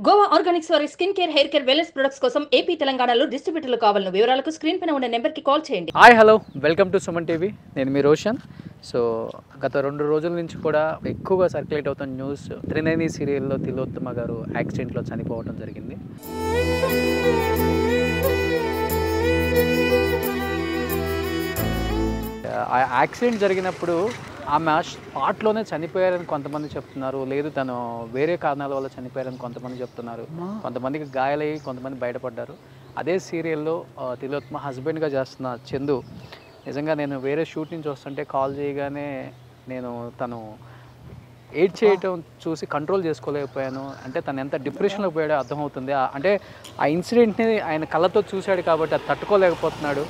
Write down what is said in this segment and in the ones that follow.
Goa Organics వారి skin care, hair care, wellness products కోసం AP తెలంగాణలో డిస్ట్రిబ్యూటర్లు కావాలని వివరాలకు స్క్రీన్ పైన ఉన్న నెంబర్కి కాల్ చేయండి. Hi hello welcome to Suman TV. నేను మీ రోషన్. సో గత 2 రోజుల నుంచి కూడా ఎక్కువగా సర్క్యులేట్ అవుతున్న న్యూస్, త్రినేని సీరియల్లో తిలోత్తమ గారు యాక్సిడెంట్లో చనిపోవడం జరిగింది. ఆ యాక్సిడెంట్ జరిగినప్పుడు ఆమె స్పాట్లోనే చనిపోయారని కొంతమంది చెప్తున్నారు, లేదు తను వేరే కారణాల వల్ల చనిపోయారని కొంతమంది చెప్తున్నారు. కొంతమందికి గాయాలయ్యి కొంతమంది బయటపడ్డారు. అదే సీరియల్లో తిలోత్తమ హస్బెండ్గా చేస్తున్న చందు, నిజంగా నేను వేరే షూట్ నుంచి వస్తుంటే కాల్ చేయగానే నేను తను ఎయిడ్ చేయటం చూసి కంట్రోల్ చేసుకోలేకపోయాను. అంటే తను ఎంత డిప్రెషన్లో పోయాడో అర్థమవుతుంది. అంటే ఆ ఇన్సిడెంట్ని ఆయన కళ్ళతో చూశాడు కాబట్టి అది తట్టుకోలేకపోతున్నాడు.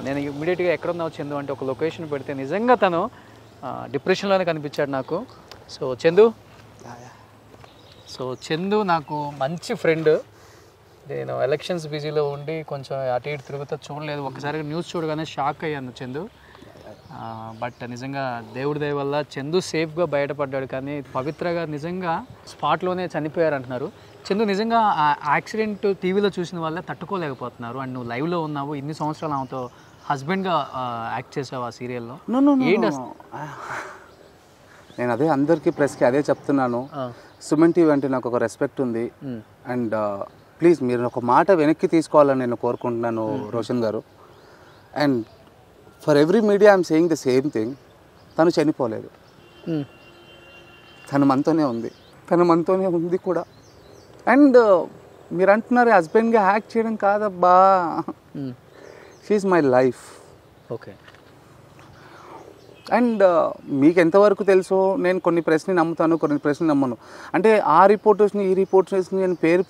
నేను ఇమ్మీడియట్గా ఎక్కడున్నావు చందు అంటే ఒక లొకేషన్ పెడితే నిజంగా తను డిప్రెషన్లోనే కనిపించాడు నాకు. సో చందు నాకు మంచి ఫ్రెండ్. నేను ఎలక్షన్స్ బిజీలో ఉండి కొంచెం అటు ఇటు తిరుగుతా చూడలేదు. ఒకసారి న్యూస్ చూడగానే షాక్ అయ్యాను చందు. బట్ నిజంగా దేవుడి దయ వల్ల చందు సేఫ్గా బయటపడ్డాడు. కానీ పవిత్రగా నిజంగా స్పాట్లోనే చనిపోయారు అంటున్నారు. చందు, నిజంగా ఆ యాక్సిడెంట్ టీవీలో చూసిన వాళ్ళే తట్టుకోలేకపోతున్నారు. అండ్ నువ్వు లైవ్లో ఉన్నావు, ఇన్ని సంవత్సరాలు ఆమెతో హస్బెండ్గా యాక్ట్ చేసావు ఆ సీరియల్లో. నేను అదే అందరికీ ప్రెస్కి అదే చెప్తున్నాను. సుమన్ టీవీ అంటే నాకు ఒక రెస్పెక్ట్ ఉంది. అండ్ ప్లీజ్ మీరు ఒక మాట వెనక్కి తీసుకోవాలని నేను కోరుకుంటున్నాను రోషన్ గారు. And for every media I'm saying the same thing. తను చనిపోలేదు, తను మనతోనే ఉంది కూడా. అండ్ మీరు అంటున్నారు హస్బెండ్గా యాక్ట్ చేయడం కాదబ్బా, she is my life. Okay. And మీకు ఎంతవరకు తెలుసో నేను కొన్ని ప్రెస్ని నమ్ముతాను, కొన్ని ప్రెస్ని నమ్మను. అంటే ఆ రిపోర్టర్స్ని ఈ రిపోర్టర్స్ని నేను పేరు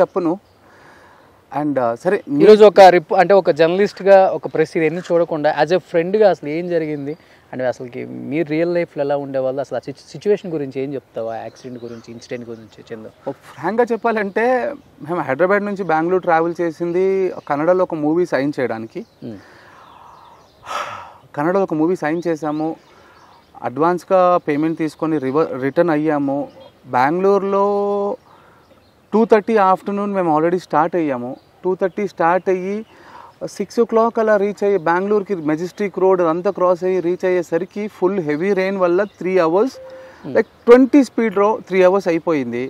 చెప్పను. అండ్ సరే, ఈరోజు అంటే ఒక జర్నలిస్ట్గా ఒక ప్రెస్ ఇవన్నీ చూడకుండా యాజ్ ఎ ఫ్రెండ్గా అసలు ఏం జరిగింది అంటే అసలుకి మీరు రియల్ లైఫ్లో ఎలా ఉండేవాళ్ళు, అసలు ఆ సిచ్యువేషన్ గురించి ఏం చెప్తావా, యాక్సిడెంట్ గురించి, ఇన్సిడెంట్ గురించి చందు? ఫ్రాంక్గా చెప్పాలంటే మేము హైదరాబాద్ నుంచి బెంగళూరు ట్రావెల్ చేసింది కన్నడలో ఒక మూవీ సైన్ చేయడానికి. కన్నడలో ఒక మూవీ సైన్ చేసాము, అడ్వాన్స్గా పేమెంట్ తీసుకొని రిటర్న్ అయ్యాము. బెంగళూరులో 2:30 ఆఫ్టర్నూన్ మేము ఆల్రెడీ స్టార్ట్ అయ్యాము. 2:30 స్టార్ట్ అయ్యి 6 o'clock అలా రీచ్ అయ్యి బెంగళూరుకి మెజెస్టిక్ రోడ్ అంతా క్రాస్ అయ్యి రీచ్ అయ్యేసరికి ఫుల్ హెవీ రెయిన్ వల్ల 3 hours లైక్ 20 స్పీడ్ 3 hours అయిపోయింది.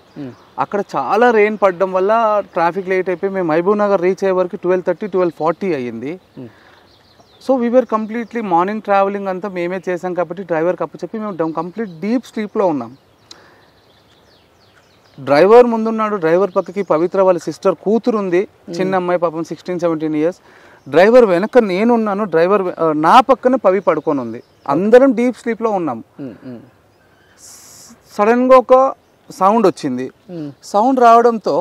అక్కడ చాలా రెయిన్ పడడం వల్ల ట్రాఫిక్ లేట్ అయిపోయి మేము మహబూబ్ నగర్ రీచ్ అయ్యే వరకు 12:30 12:40 అయ్యింది. So we are completely morning travelling అంతా మేమే చేసాం కాబట్టి డ్రైవర్కి అప్పచెప్పి మేము కంప్లీట్ డీప్ స్లీప్లో ఉన్నాం. డ్రైవర్ ముందున్నాడు, డ్రైవర్ పక్కకి పవిత్ర వాళ్ళ సిస్టర్ కూతురు ఉంది, చిన్న అమ్మాయి, పాపం 16-17 years. డ్రైవర్ వెనక నేనున్నాను, డ్రైవర్ నా పక్కన పవి పడుకొని ఉంది. అందరం డీప్ స్లీప్లో ఉన్నాం. సడన్గా ఒక సౌండ్ వచ్చింది. సౌండ్ రావడంతో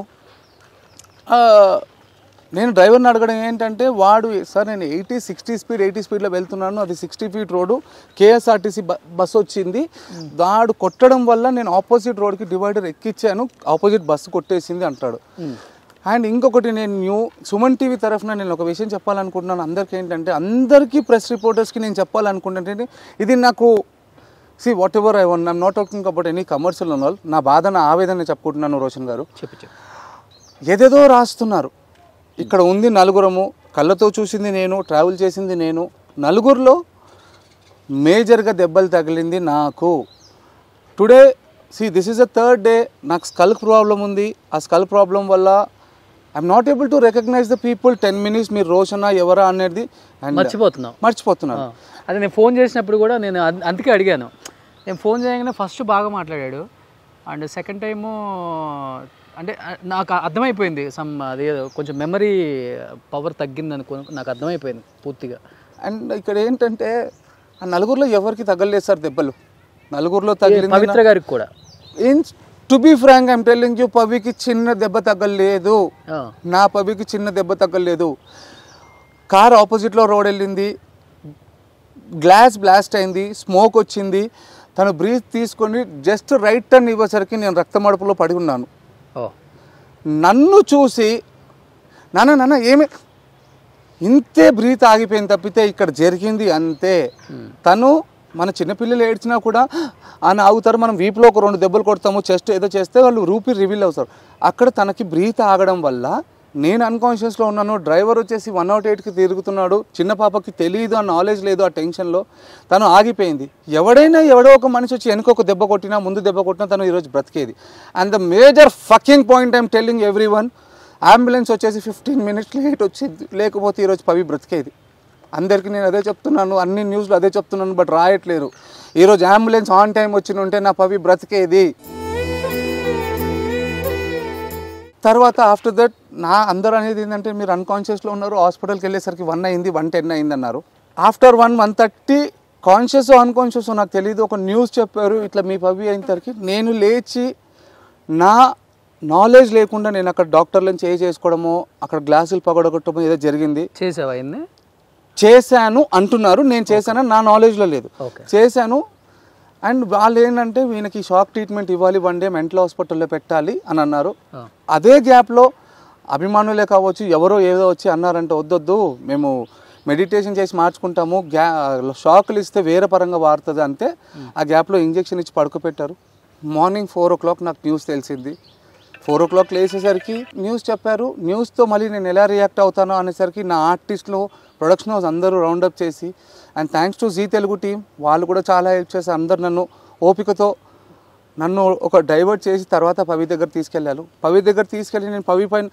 నేను డ్రైవర్ని అడగడం ఏంటంటే, వాడు సార్ నేను 80 స్పీడ్లో వెళ్తున్నాను, అది 60 feet రోడ్డు, కేఎస్ఆర్టీసీ బస్సు వచ్చింది, వాడు కొట్టడం వల్ల నేను ఆపోజిట్ రోడ్కి డివైడర్ ఎక్కించాను, ఆపోజిట్ బస్సు కొట్టేసింది అంటాడు. అండ్ ఇంకొకటి, నేను సుమన్ టీవీ తరఫున నేను ఒక విషయం చెప్పాలనుకుంటున్నాను అందరికీ. ఏంటంటే అందరికీ ప్రెస్ రిపోర్టర్స్కి నేను చెప్పాలనుకుంటుంటే, ఇది నాకు what ever I want, I'm not talking about any commercial and all, నా బాధ నా ఆవేదన చెప్పుకుంటున్నాను రోషన్ గారు. ఏదేదో రాస్తున్నారు. ఇక్కడ ఉంది నలుగురము, కళ్ళతో చూసింది నేను, ట్రావెల్ చేసింది నేను. నలుగురిలో మేజర్గా దెబ్బలు తగిలింది నాకు. Today this is the 3rd day నాకు స్కల్ ప్రాబ్లం ఉంది. ఆ స్కల్ ప్రాబ్లం వల్ల I'm not able to recognise the people. 10 minutes మీరు రోషనా ఎవరా అనేది మర్చిపోతున్నాను. అదే నేను ఫోన్ చేసినప్పుడు కూడా నేను అందుకే అడిగాను. నేను ఫోన్ చేయగానే ఫస్ట్ బాగా మాట్లాడాడు, అండ్ సెకండ్ టైము అంటే నాకు అర్థమైపోయింది అదేదో కొంచెం మెమరీ పవర్ తగ్గింది నాకు అర్థమైపోయింది పూర్తిగా. అండ్ ఇక్కడ ఏంటంటే ఆ నలుగురిలో ఎవరికి తగ్గలేదు సార్ దెబ్బలు. నలుగురిలో తగిలింది పవిత్ర గారికి కూడా. To be frank I'm telling you, పవికి చిన్న దెబ్బ తగ్గలేదు, నా పవికి చిన్న దెబ్బ తగ్గలేదు. కార్ ఆపోజిట్లో రోడ్ వెళ్ళింది, గ్లాస్ బ్లాస్ట్ అయింది, స్మోక్ వచ్చింది. తను బ్రీత్ తీసుకొని జస్ట్ రైట్ టర్న్ ఇవ్వేసరికి నేను రక్తమడుపులో పడి ఉన్నాను. నన్ను చూసి నాన్న ఏమి ఇంతే బ్రీత్ ఆగిపోయింది తప్పితే ఇక్కడ జరిగింది అంతే. తను మన చిన్నపిల్లలు ఏడ్చినా కూడా అని ఆగుతారు, మనం వీపులో ఒక 2 దెబ్బలు కొడతాము, చెస్ట్ ఏదో చేస్తే వాళ్ళు రూపీ రివీల్ అవుతారు. అక్కడ తనకి బ్రీత్ ఆగడం వల్ల నేను అన్కాన్షియస్లో ఉన్నాను, డ్రైవర్ వచ్చేసి 108కి తిరుగుతున్నాడు, చిన్న పాపకి తెలియదు, ఆ నాలెడ్జ్ లేదు, ఆ టెన్షన్లో తను ఆగిపోయింది. ఎవడో ఒక మనిషి వచ్చి వెనుక ఒక దెబ్బ కొట్టినా ముందు దెబ్బ కొట్టినా తను ఈరోజు బ్రతికేది. And the major fucking point I'm telling everyone, ambulance వచ్చేసి 15 minutes లేట్ వచ్చింది, లేకపోతే ఈరోజు పవి బ్రతికేది. అందరికీ నేను అదే చెప్తున్నాను, అన్ని న్యూస్లో అదే చెప్తున్నాను, బట్ రాయట్లేరు. ఈరోజు అంబులెన్స్ ఆన్ టైం వచ్చి ఉంటే నా పవి బ్రతికేది. తర్వాత ఆఫ్టర్ దట్ అందరూ అనేది ఏంటంటే మీరు అన్కాన్షియస్లో ఉన్నారు, హాస్పిటల్కి వెళ్ళేసరికి 1 అయింది, 1:10 అయింది అన్నారు. ఆఫ్టర్ 1:30 కాన్షియస్ అన్కాన్షియస్ నాకు తెలియదు, ఒక న్యూస్ చెప్పారు ఇట్లా మీ పవి అయినసరికి నేను లేచి నా నాలెడ్జ్ లేకుండా నేను అక్కడ డాక్టర్లను చేసుకోవడము, అక్కడ గ్లాసులు పగడగొట్టడం ఏదో జరిగింది. చేసావా? చేశాను అంటున్నారు, నేను చేశానని నా నాలెడ్జ్లో లేదు, చేశాను. అండ్ వాళ్ళు ఏంటంటే వీళ్ళకి షాక్ ట్రీట్మెంట్ ఇవ్వాలి, 1 day మెంటల్ హాస్పిటల్లో పెట్టాలి అని అన్నారు. అదే గ్యాప్లో అభిమానులే కావచ్చు ఎవరో ఏదో వచ్చి అన్నారంటే వద్దొద్దు మేము మెడిటేషన్ చేసి మార్చుకుంటాము, షాకులు ఇస్తే వేరే పరంగా వాడుతుంది అంతే. ఆ గ్యాప్లో ఇంజెక్షన్ ఇచ్చి పడుకోపెట్టారు. మార్నింగ్ 4 o'clock నాకు న్యూస్ తెలిసింది. 4 o'clock లేచేసరికి న్యూస్ చెప్పారు. న్యూస్తో మళ్ళీ నేను ఎలా రియాక్ట్ అవుతానో అనేసరికి నా ఆర్టిస్టులు ప్రొడక్షన్ హౌస్ అందరూ రౌండప్ చేసి, and thanks to Zee Telugu team, వాళ్ళు కూడా చాలా హెల్ప్ చేసి అందరు నన్ను ఓపికతో నన్ను ఒక డైవర్ట్ చేసి తర్వాత పవి దగ్గర తీసుకెళ్ళారు. పవి దగ్గర తీసుకెళ్ళి నేను పవి పైన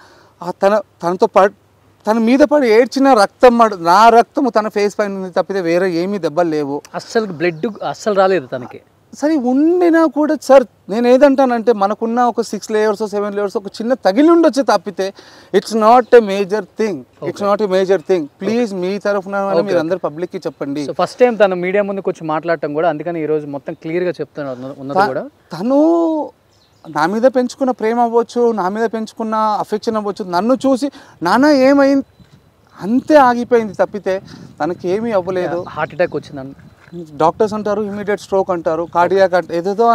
తన మీద పడి ఏడ్చిన రక్తం, నా రక్తము తన ఫేస్ పైన ఉంది తప్పితే వేరే ఏమీ దెబ్బలు లేవు. అస్సలు బ్లడ్ అస్సలు రాలేదు తనకి. సరే ఉండినా కూడా సార్ నేను ఏదంటానంటే మనకున్న ఒక 6 layers 7 layers ఒక చిన్న తగిలి ఉండొచ్చు తప్పితే it's not a major thing. Please మీ తరఫున మీరు అందరు పబ్లిక్కి చెప్పండి. ఫస్ట్ టైం తను మీడియా ముందుకు వచ్చి మాట్లాడటం కూడా, అందుకని ఈరోజు మొత్తం క్లియర్గా చెప్తున్నారు ఉన్నది కూడా. తను నా మీద పెంచుకున్న ప్రేమ అవ్వచ్చు, నా మీద పెంచుకున్న అఫెక్షన్ అవ్వచ్చు, నన్ను చూసి నాన్న ఏమైంది అంతే ఆగిపోయింది తప్పితే తనకి ఏమీ అవ్వలేదు. హార్ట్ అటాక్ వచ్చిందని డాక్టర్స్ అంటారు, ఇమీడియట్ స్ట్రోక్ అంటారు, కార్డియాక్ ఏదేదో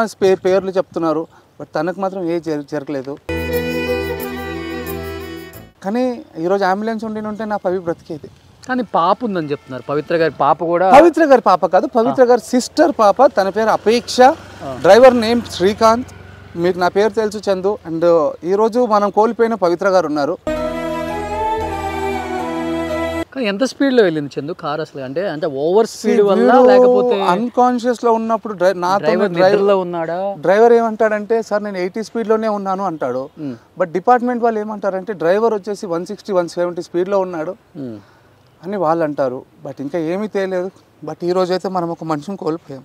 పేర్లు చెప్తున్నారు, బట్ తనకు మాత్రం ఏ జరగలేదు. కానీ ఈరోజు అంబులెన్స్ ఉంటే నా పవి బ్రతికేది. కానీ పాప ఉందని చెప్తున్నారు, పవిత్ర గారి పాప కూడా. పవిత్ర గారి పాప కాదు, పవిత్ర గారి సిస్టర్ పాప, తన పేరు అపేక్ష, డ్రైవర్ నేమ్ శ్రీకాంత్, మీకు నా పేరు తెలుసు చందు. అండ్ ఈరోజు మనం కోల్పోయిన పవిత్ర గారు ఉన్నారు. ఎంత స్పీడ్ లో వెళ్ళింది చందు కార్ అసలు? అంటే ఓవర్ స్పీడ్ వల్ల లేకపోతే అన్కాన్షియస్ లో ఉన్నప్పుడు డ్రైవర్ ఏమంటాడంటే సార్ నేను 80 స్పీడ్ లోనే ఉన్నాను అంటాడు. బట్ డిపార్ట్మెంట్ వాళ్ళు ఏమంటారంటే డ్రైవర్ వచ్చేసి 160 170 స్పీడ్ లో ఉన్నాడు అని వాళ్ళు అంటారు. బట్ ఇంకా ఏమీ తెలియదు. బట్ ఈ రోజు అయితే మనం ఒక మనిషిని కోల్పోయాం.